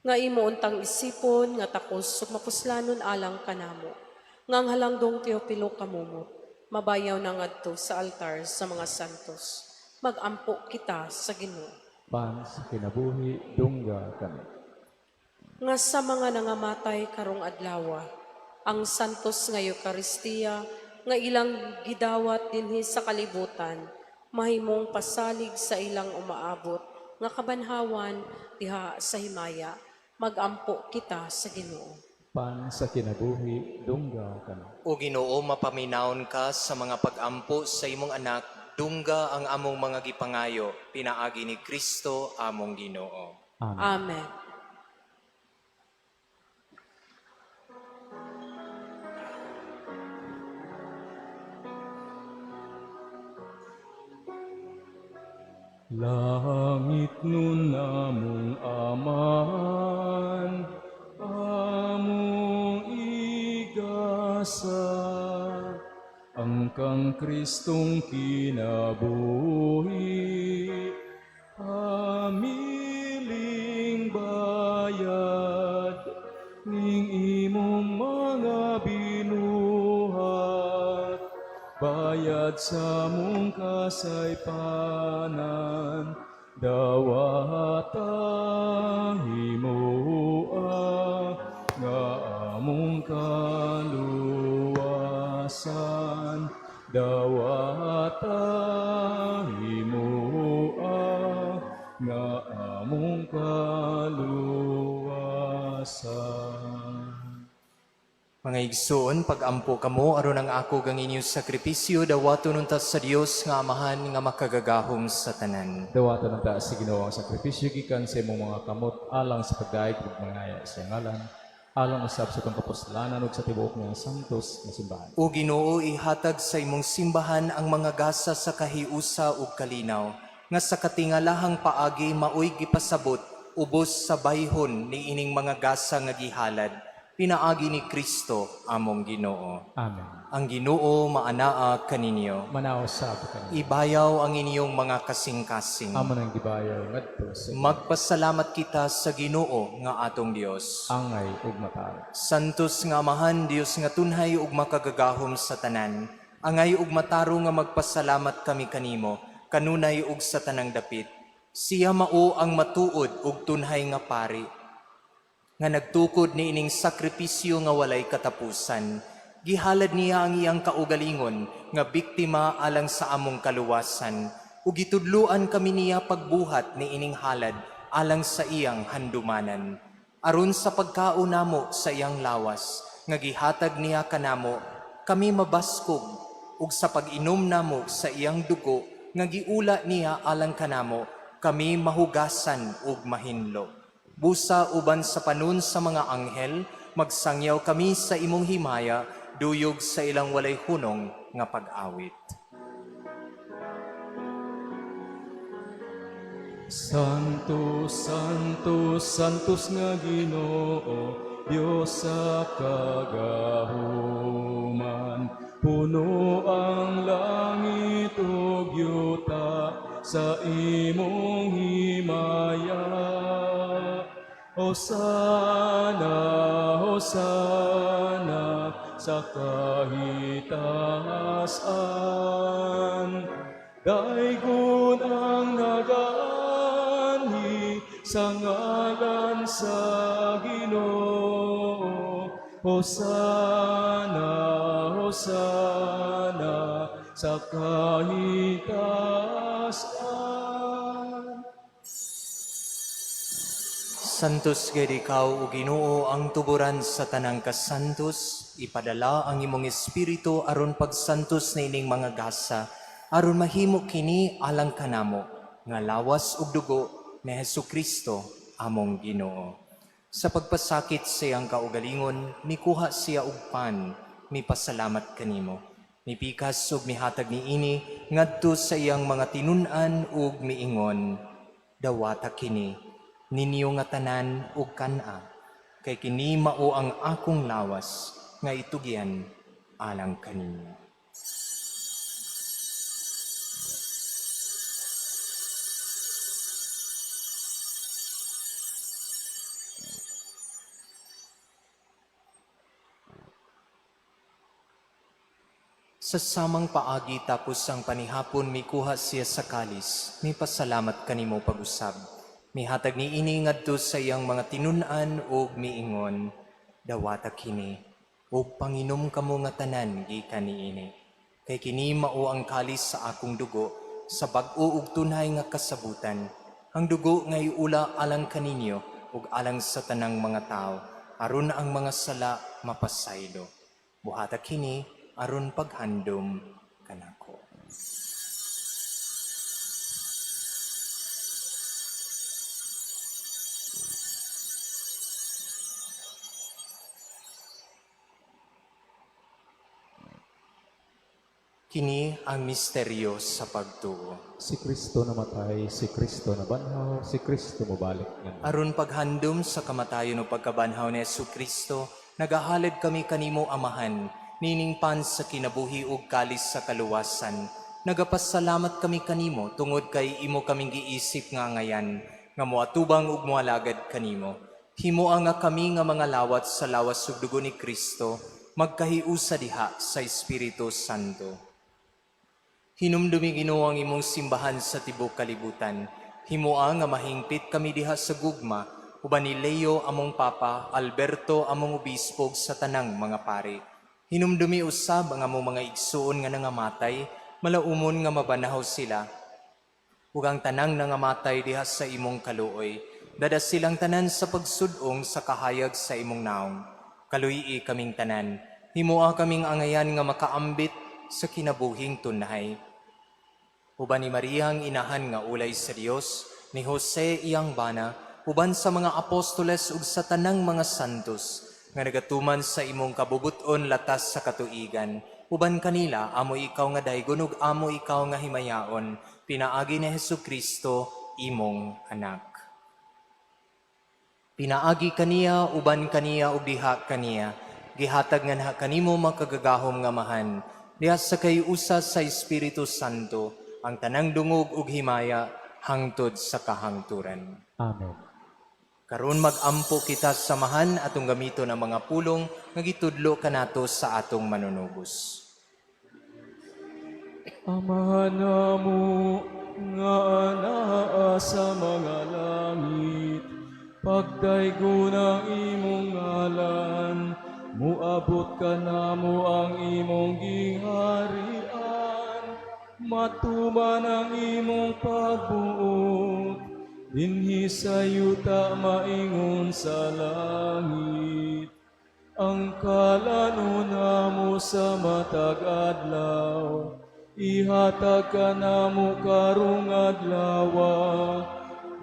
Nga imo untang isipon nga takos ug mapuslanon alang kanamo, nga ang halangdong Teopilo kamumot, mabayaw na ngadto sa altar sa mga santos, magampo kita sa Ginoo. Pan sa kinabuhi, dungga kami. Nga sa mga nangamatay karong adlaw, ang santos nga Eucharistia nga ilang gidawat dinhi sa kalibutan, mahimong pasalig sa ilang umaabot nga kabanhawan diha sa himaya, magampo kita sa Ginoo. Pan sa kinabuhi, dungga kami. O Ginoo, mapaminaon ka sa mga pag-ampo sa imong anak, dungga ang among mga gipangayo, pinaagi ni Kristo among Ginoo. Amen. Amen. Langit nun namong aman, among igasa, ang kang Kristong kinabuhi, amiling bayad, ning imong mga binuhat, bayad sa mong kasaypanan, dawata himoa, nga among kaluwasan, dawata himoa, nga among kaluwasan. Mga igsoon, pag-ampo kamo, aron ang ako gang inyong sakripisyo, dawato nunta sa Dios nga Amahan nga makagagahom sa tanan. Dawatan ng taas sa Ginoo ang sakripisyo gikan sa imong mga kamot alang sa pagdaig ug mangaya sa ngalan, alang usab sa itong kapusalanan ug sa tibuok nga santos nga simbahan. O Ginoo, ihatag sa imong simbahan ang mga gasa sa kahiusa ug kalinaw, nga sa katingalahang paagi maoy gipasabot, ubos sa bayhon ni ining mga gasa nga gihalad, pinaagi ni Kristo among Ginoo. Amen. Ang Ginoo maanaa kaninyo. Manaos sa ka. Ibayaw ang inyong mga kasing-kasing. Amo nang gibayaw ngadto sa Magpasalamat kita sa Ginoo nga atong Dios. angay ug matawag. Santos nga Amahan, Dios nga tunhay ug makagagahom sa tanan. Angay ug mataro nga magpasalamat kami kanimo, kanunay ug sa tanang dapit. Siya mao ang matuod ug tunhay nga pari, nga nagtukod ni ining sakripisyo nga walay katapusan. Gihalad niya ang iyang kaugalingon nga biktima alang sa among kaluwasan, ug gitudluan kami niya pagbuhat ni ining halad alang sa iyang handumanan. Aron sa pagkaunamo sa iyang lawas, nga gihatag niya kanamo, kami mabaskog, ug sa pag-inom namo sa iyang dugo, nga giula niya alang kanamo, kami mahugasan ug mahinlo. Busa uban sa panon sa mga anghel, magsangyaw kami sa imong himaya, duyog sa ilang walay hunong nga pag-awit. Santos, Santos, Santos nga Ginoo, Dios sa kagahuman. Puno ang langit ug yuta sa imong himaya. Hosana, Hosana, sa kahitaasan. Daigon ang nagaanhi sa ngalan sa Ginoo. Hosana, Hosana, sa kahitaasan. Santos gid ikaw o Ginoo ang tuburan sa tanang kasantos, ipadala ang imong espiritu aron pagsantos na ining mga gasa, aron mahimo kini alang kanamo nga lawas ug dugo ni Hesukristo among Ginoo. Sa pagpasakit sa iyang kaugalingon, mikuha siya og pan, mipasalamat kanimo. Mipikas ug mihatag niini ngadto sa iyang mga tinun-an ug miingon, dawata kini ninyo nga tanan ug kana, kay kini mao ang akong lawas nga itugyan alang kaninyo. Sa samang paagi tapos ang panihapon mikuha siya sa kalis, may pasalamat kanimo pag-usab. Mihatag ni ini ngadto sa iyang mga tinun-an ug miingon, dawata kini, ug panginom kamo nga tanan gikan niini. Kay kini mao ang kalis sa akong dugo, sa bag-o ug tunay nga kasabutan. Ang dugo nga iula alang kaninyo ug alang sa tanang mga tao, aron ang mga sala mapasaylo. Buhata kini aron paghandom kanako. Kini ang misteryo sa pagtuo. Si Kristo namatay, si Kristo nabanhaw, si Kristo mobalik nga. Aron paghandom sa kamatayon o pagkabanhaw ni Jesucristo, nagahalad kami kanimo Amahan, nining pan sa kinabuhi ug kalis sa kaluwasan. Nagapasalamat kami kanimo tungod kay imo kaming giisip nga ngayan, nga moatubang ug moalagad kanimo. Himoa nga kami nga mga lawat sa lawas ug dugo ni Kristo, magkahiusa diha sa Espiritu Santo. Hinumdumi Ginoo ang imong simbahan sa tibok kalibutan. Himoa nga mahingpit kami diha sa gugma, uban ni Leo among Papa, Alberto among Obispog sa tanang mga pari. Hinumdumi usab ang among mga igsuon nga nangamatay, malaumon nga mabanahaw sila. Ug ang tanang nangamatay diha sa imong kaluoy, dada silang tanan sa pagsudong sa kahayag sa imong naong. Kaluyi kaming tanan, himoa kaming angayan nga makaambit sa kinabuhing tunay. Uban ni Maria ang inahan nga ulay sa Dios, ni Jose iyang bana, uban sa mga apostoles ug sa tanang mga santos, nga nagatuman sa imong kabubuton latas sa katuigan, uban kanila amo ikaw nga daygon ug amo ikaw nga himayaon, pinaagi ni Hesukristo imong anak. Pinaagi kaniya, uban kaniya, ug diha kaniya. Gihatag nga kanimo makagagahom nga mahan. Diha sa kay usa sa Espiritu Santo, ang tanang dungog ug himaya, hangtod sa kahangturan. Amen. Karon magampo kita sa mahan atong gamiton ang mga pulong nga gitudlo kanato sa atong manunubos. Amahan namo nga anaa sa mga langit, pagdaygo ng imong ngalan, muabot ka namo ang imong gingharian, matuman ang imong pagbuot, dinhi sa yuta maingon sa langit. Ang kalanuna mo sa matag adlaw, ihatag ka namo karong adlawa,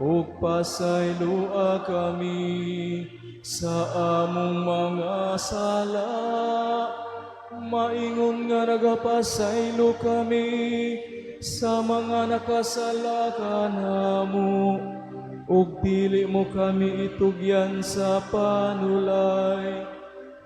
ug pasaylua kami sa among mga sala. Maingon nga nagapasaylo kami sa mga nakasala kanamo, ug dili mo kami itugyan sa panulay,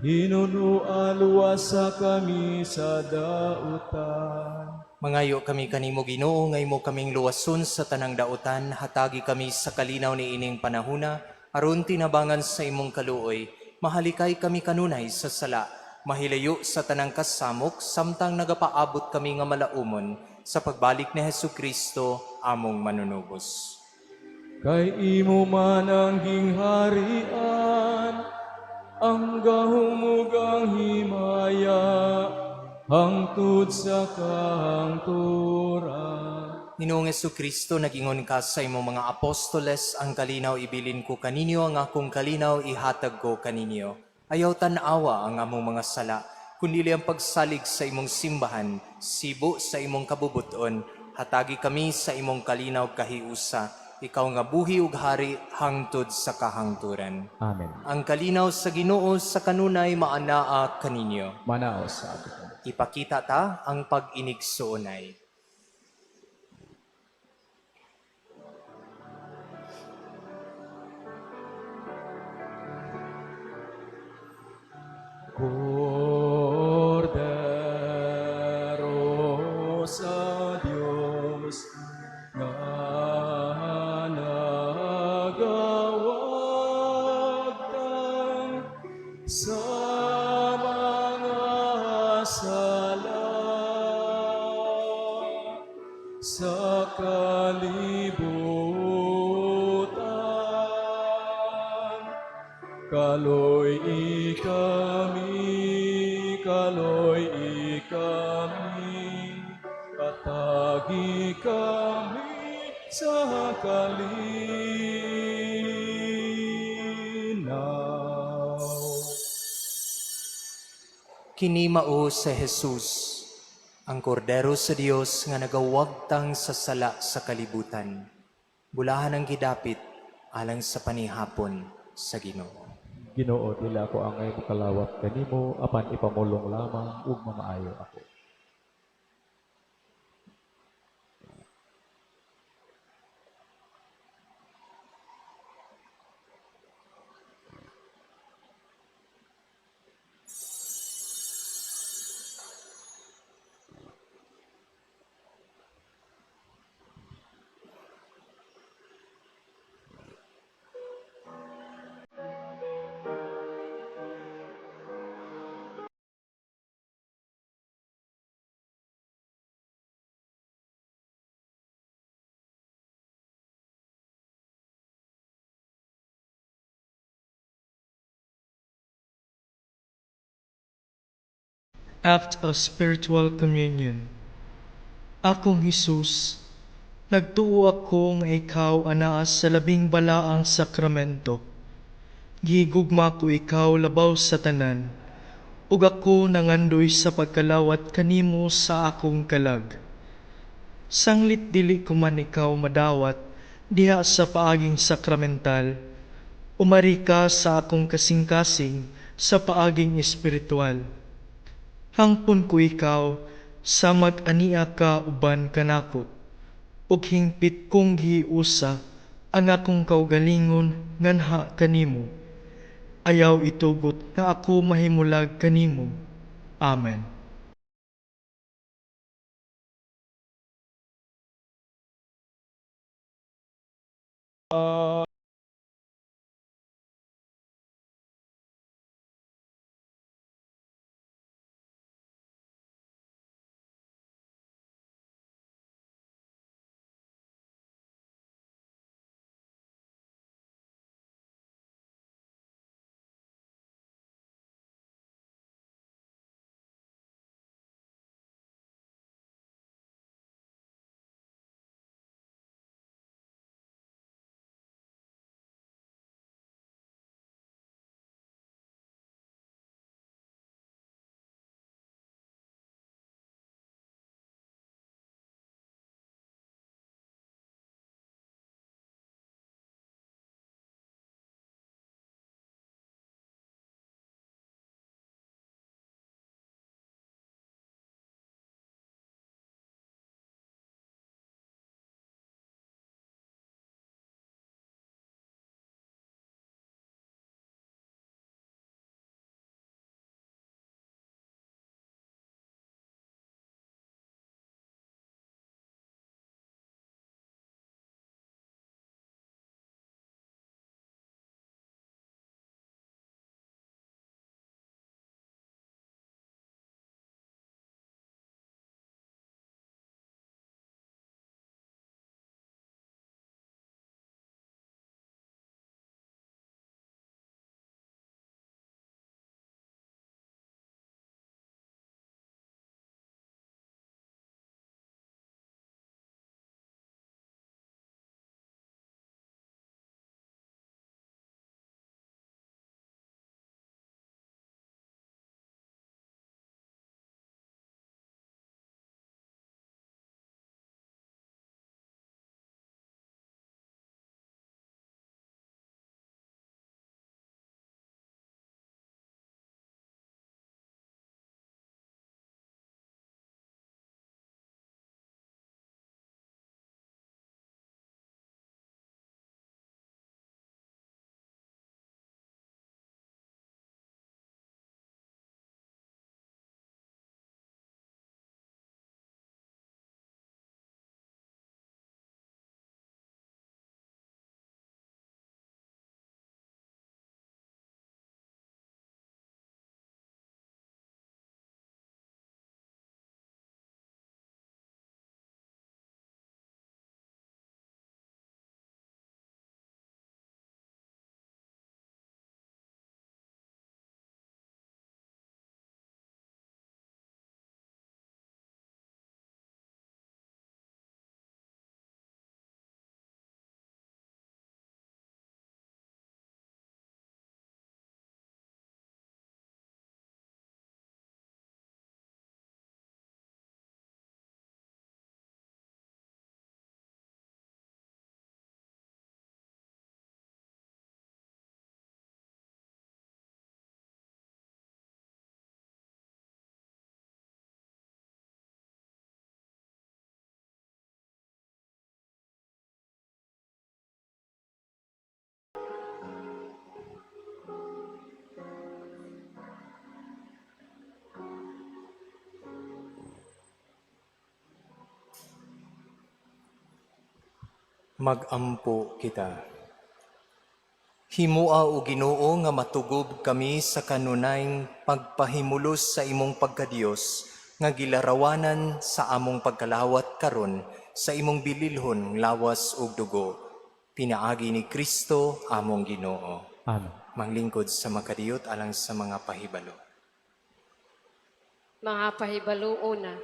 hinunualwasa kami sa dautan. Mangayo kami kanimo Ginoo, ngay mo kaming luwason sa tanang dautan, hatagi kami sa kalinaw ni ining panahuna, aron tinabangan sa imong kaluoy, mahalikay kami kanunay sa sala, mahilayo sa tanang kasamok, samtang nagapaabot kami nga malaumon, sa pagbalik ni Hesukristo, among manunubos. Kay imo man ang gingharian, ang gahumugang himaya, hangtod sa kahangturan. Ginoong Hesukristo, nagingon ka sa imong mga apostoles, ang kalinaw ibilin ko kaninyo, ang akong kalinaw ihatag ko kaninyo. Ayaw tanawa ang among mga sala, kundi ang pagsalig sa imong simbahan, sibo sa imong kabubuton, hatagi kami sa imong kalinaw kahiusa, ikaw nga buhi ug hari hangtod sa kahangturan. Amen. Ang kalinaw sa Ginoo sa kanunay maanaa kaninyo. Manaos sa atin. Ipakita ta ang pag-inigsuonay. Cordero sa Diyos, nga nagawagtang sa mga sala, sa kalibutan. Kaloy ikami, katagi kami sa kalinaw. Kini mao sa Jesus, ang kordero sa Dios nga nagawagtang sa sala sa kalibutan. Bulahan ang gidapit alang sa panihapon sa Ginoo. Ginoo, dila ko ang ay makalawat kanimo, apan ipamulong lamang ug mamaayo ako. Act of Spiritual Communion. Akong Hesus, nagtuo ako nga ikaw anaa sa labing balaang sakramento. Gihigugma ko ikaw labaw sa tanan, ug ako nangandoy sa pagkalawat kanimo sa akong kalag. Sanglit dili ko man ikaw madawat diha sa paaging sakramental, umari ka sa akong kasing-kasing sa paaging espiritual. Hangpon ko ikaw sa mag-ania ka uban kanako, ug hingpit kong giusa ang akong kaugalingon nganha kanimo. Ayaw itugot nga ako mahimulag kanimo. Amen. Magampo kita. Himua o Ginoo nga matugob kami sa kanunayng pagpahimulos sa imong pagkadiyos nga gilarawanan sa among pagkalawat karon sa imong bililhon lawas ug dugo. Pinaagi ni Kristo among Ginoo. Amen. Manglingkod sa makadiyot alang sa mga pahibalo. Mga pahibalo una,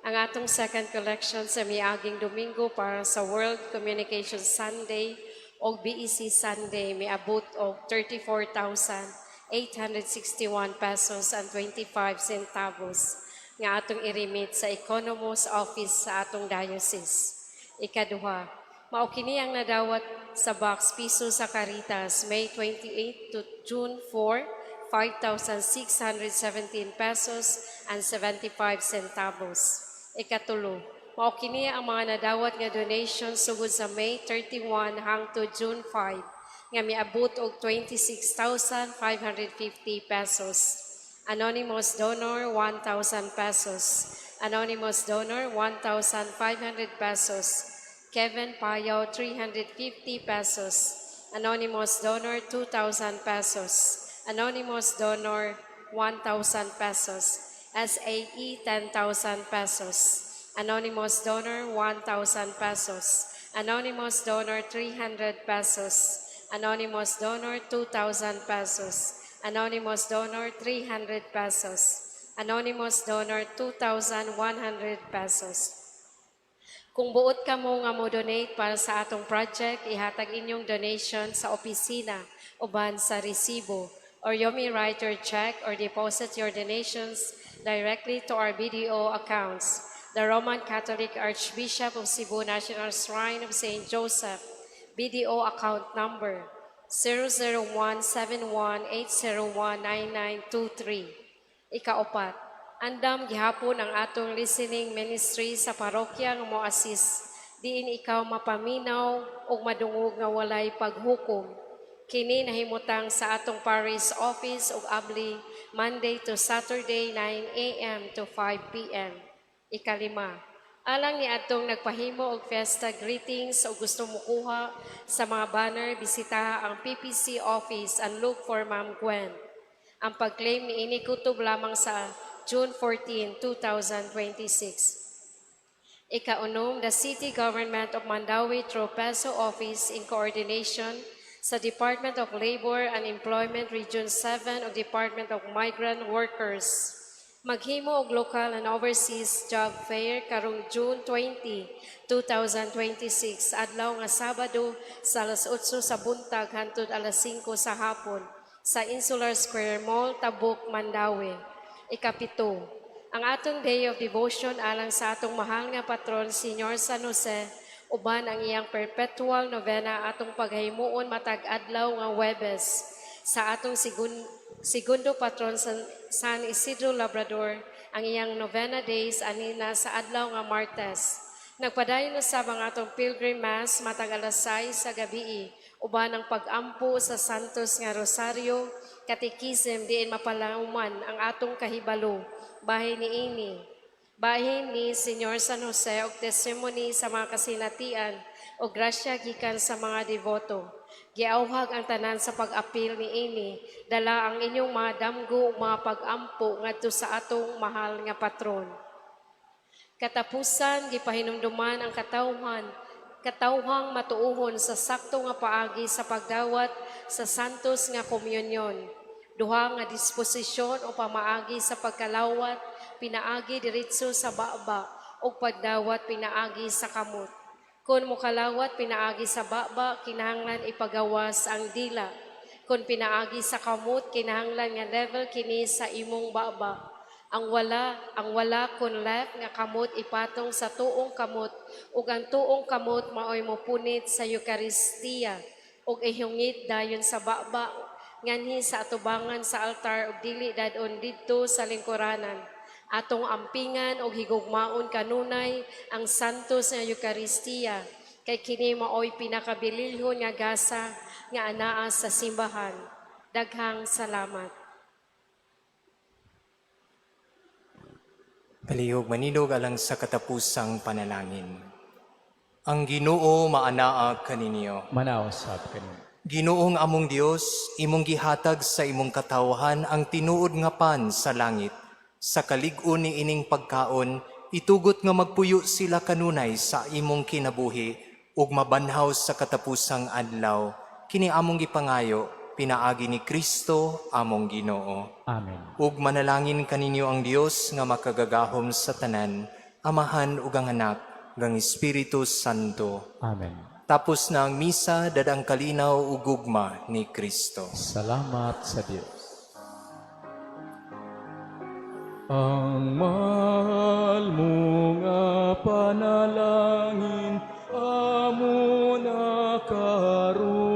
ang atong second collection sa miaging Domingo para sa World Communication Sunday o BEC Sunday may abot og 34,861 pesos and 25 centavos nga atong irimit sa Economos Office sa atong diocese. Ikaduha, mao kini ang nadawat sa box piso sa Caritas May 28 to June 4, 5,617 pesos and 75 centavos. Ikatulo, Mao kini ang mga nadawat nga donations sugod sa May 31 hangtod June 5 nga miabot og 26,550 pesos. Anonymous donor 1,000 pesos. Anonymous donor 1,500 pesos. Kevin Payaw 350 pesos. Anonymous donor 2,000 pesos. Anonymous donor 1,000 pesos. SAE 10,000 pesos. Anonymous donor 1,000 pesos. Anonymous donor 300 pesos. Anonymous donor 2,000 pesos. Anonymous donor 300 pesos. Anonymous donor 2,100 pesos. Kung buot ka mo nga mo donate para sa atong project, ihatag inyong donation sa opisina uban sa resibo, or you may write your check or deposit your donations directly to our BDO accounts. The Roman Catholic Archbishop of Cebu National Shrine of St. Joseph, BDO account number 00171801993. Ikaapat, andam gihapon ang atong listening ministry sa parokya nga mo-assist diin ikaw mapaminaw o madungog nga walay paghukom. Kini nahimutang sa atong parish office ug abli Monday to Saturday 9 a.m. to 5 p.m. Ikalima, alang ni atong nagpahimo og fiesta greetings o gusto mo kuha sa mga banner, bisita ang PPC office and look for Ma'am Gwen. Ang pag-claim ni ini kutob lamang sa June 14, 2026. Ikaunom, the City Government of Mandawi through PESO Office in coordination sa Department of Labor and Employment Region 7 o Department of Migrant Workers. Maghimo og local and overseas job fair karong June 20, 2026 adlaw nga Sabado sa alas 8 sa buntag hangtod alas 5 sa hapon sa Insular Square Mall, Tabuk, Mandawi. Ikapito, ang atong Day of Devotion alang sa atong mahal nga patron, Senyor San Jose, uban ang iyang perpetual novena atong paghimuon matag adlaw nga Huwebes sa atong segundo patron San Isidro Labrador, ang iyang novena days anina sa adlaw nga Martes. Nagpadayon na sa mga atong pilgrim mass matag alas 6 sa gabi, uban ang pag-ampo sa Santos nga Rosario, Katekism diin mapalauman ang atong kahibalo, bahin ni Senyor San Jose og testimony sa mga kasinatian o grasya gikan sa mga devoto. Giauhag ang tanan sa pag-apil ni ini, dala ang inyong mga damgo ug mga pag-ampo ngadto sa atong mahal nga patron. Katapusan, gipahinumduman ang katawhang matuuhon sa sakto nga paagi sa pagdawat sa Santos nga Komunyon. Duha nga disposisyon o pamaagi sa pagkalawat, pinaagi diretso sa baba o pagdawat pinaagi sa kamot. Kung mukalawat pinaagi sa baba, kinahanglan ipagawas ang dila. Kung pinaagi sa kamot, kinahanglan nga level kini sa imong baba. Ang wala kun left nga kamot ipatong sa tuong kamot ug ang tuong kamot maoy mopunit sa Eucharistia ug ihungit dayon sa baba nganhi sa atubangan sa altar ug dili dadon didto sa lingkuranan. Atong ampingan og higugmaon kanunay ang santos nga Eucharistia kay kini maoy pinakabililhon nga gasa nga anaa sa simbahan. Daghang salamat. Palihog manilog alang sa katapusang panalangin. Ang Ginoo maanaa kaninyo. Manaosab kanimo. Ginoong among Dios, imong gihatag sa imong katawhan ang tinuod nga pan sa langit. Sa kalig-on ni ining pagkaon, itugot nga magpuyo sila kanunay sa imong kinabuhi ug mabanhaw sa katapusang adlaw. Kini among gipangayo, pinaagi ni Kristo among Ginoo. Amen. Ug manalangin kaninyo ang Dios nga makagagahom sa tanan, Amahan ug ang Anak, gang Espiritu Santo. Amen. Tapos na ang misa, dadang kalinaw ug gugma ni Kristo. Salamat sa Diyos. Ang mahal mo nga panalangin, amo na karon.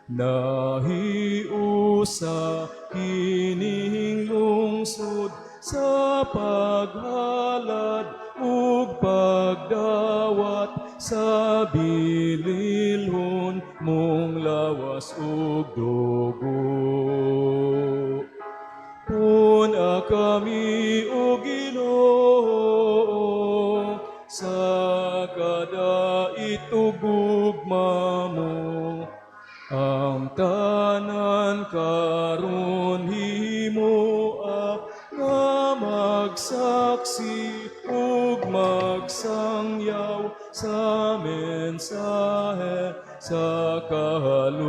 Nahiusa kining lungsod sa paghalad ug pagdawat sa bililhon mong lawas ug dugo. Puna kami o Ginoo sa kada itugugma mo, ang tanan karon himoa nga magsaksi ug magsangyaw sa mensahe sa kaluwasan.